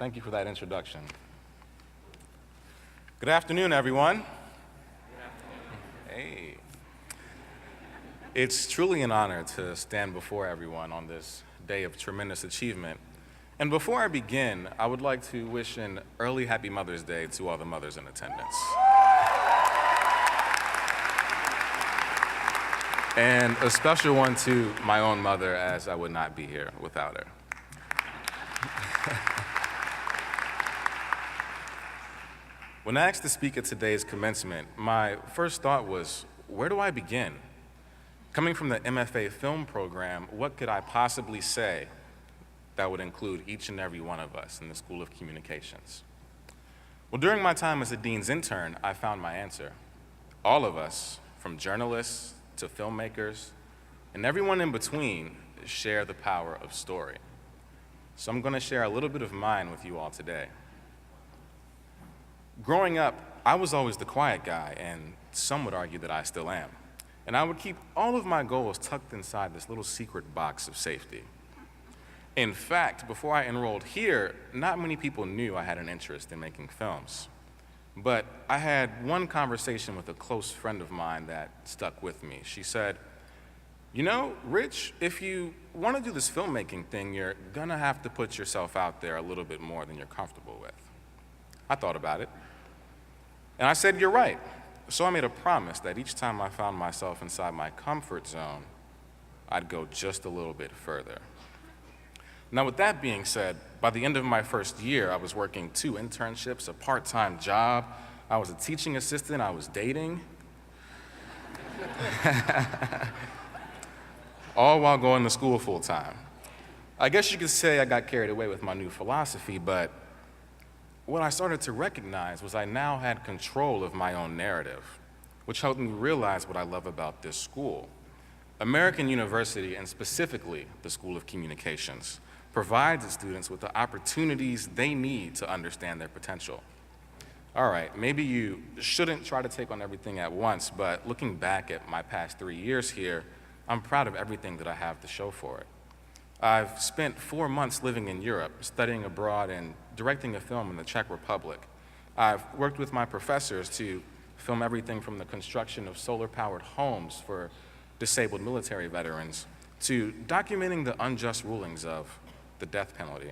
Thank you for that introduction. Good afternoon, everyone. Hey. It's truly an honor to stand before everyone on this day of tremendous achievement. And before I begin, I would like to wish an early Happy Mother's Day to all the mothers in attendance. And a special one to my own mother, as I would not be here without her. When asked to speak at today's commencement, my first thought was, where do I begin? Coming from the MFA film program, what could I possibly say that would include each and every one of us in the School of Communications? Well, during my time as a dean's intern, I found my answer. All of us, from journalists to filmmakers, and everyone in between, share the power of story. So I'm going to share a little bit of mine with you all today. Growing up, I was always the quiet guy, and some would argue that I still am. And I would keep all of my goals tucked inside this little secret box of safety. In fact, before I enrolled here, not many people knew I had an interest in making films. But I had one conversation with a close friend of mine that stuck with me. She said, "You know, Rich, if you want to do this filmmaking thing, you're gonna have to put yourself out there a little bit more than you're comfortable with." I thought about it. And I said, "You're right." So I made a promise that each time I found myself inside my comfort zone, I'd go just a little bit further. Now, with that being said, by the end of my first year, I was working 2 internships, a part-time job. I was a teaching assistant, I was dating. All while going to school full-time. I guess you could say I got carried away with my new philosophy, but what I started to recognize was I now had control of my own narrative, which helped me realize what I love about this school. American University, and specifically the School of Communications, provides its students with the opportunities they need to understand their potential. All right, maybe you shouldn't try to take on everything at once, but looking back at my past 3 years here, I'm proud of everything that I have to show for it. I've spent 4 months living in Europe, studying abroad and directing a film in the Czech Republic. I've worked with my professors to film everything from the construction of solar-powered homes for disabled military veterans to documenting the unjust rulings of the death penalty.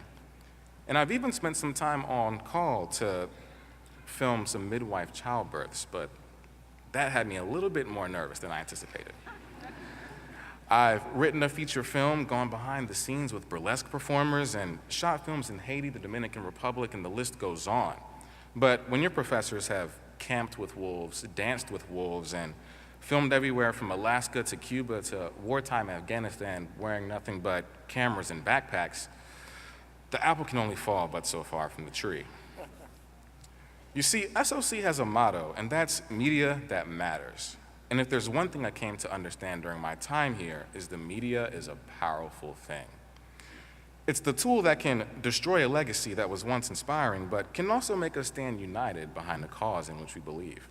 And I've even spent some time on call to film some midwife childbirths, but that had me a little bit more nervous than I anticipated. I've written a feature film, gone behind the scenes with burlesque performers, and shot films in Haiti, the Dominican Republic, and the list goes on. But when your professors have camped with wolves, danced with wolves, and filmed everywhere from Alaska to Cuba to wartime Afghanistan wearing nothing but cameras and backpacks, the apple can only fall but so far from the tree. You see, SOC has a motto, and that's media that matters. And if there's one thing I came to understand during my time here, is the media is a powerful thing. It's the tool that can destroy a legacy that was once inspiring, but can also make us stand united behind the cause in which we believe.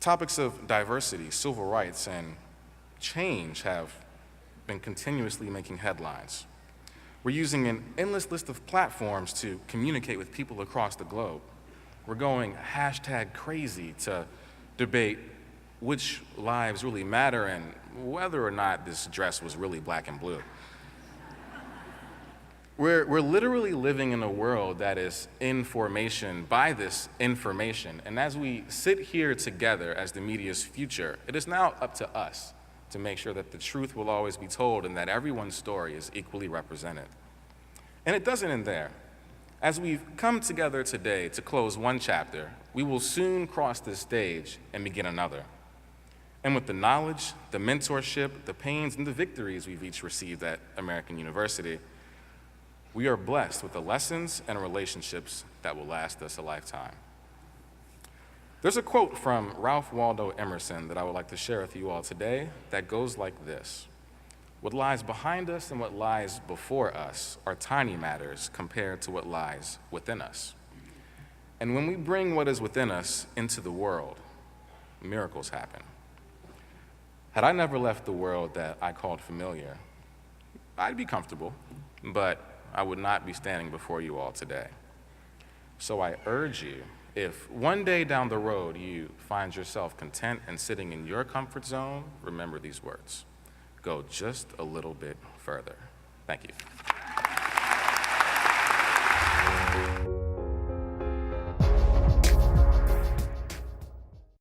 Topics of diversity, civil rights, and change have been continuously making headlines. We're using an endless list of platforms to communicate with people across the globe. We're going #crazy to debate which lives really matter and whether or not this dress was really black and blue. We're literally living in a world that is in formation by this information, and as we sit here together as the media's future, it is now up to us to make sure that the truth will always be told and that everyone's story is equally represented. And it doesn't end there. As we've come together today to close one chapter, we will soon cross this stage and begin another. And with the knowledge, the mentorship, the pains, and the victories we've each received at American University, we are blessed with the lessons and relationships that will last us a lifetime. There's a quote from Ralph Waldo Emerson that I would like to share with you all today that goes like this: "What lies behind us and what lies before us are tiny matters compared to what lies within us. And when we bring what is within us into the world, miracles happen." Had I never left the world that I called familiar, I'd be comfortable, but I would not be standing before you all today. So I urge you, if one day down the road you find yourself content and sitting in your comfort zone, remember these words. Go just a little bit further. Thank you.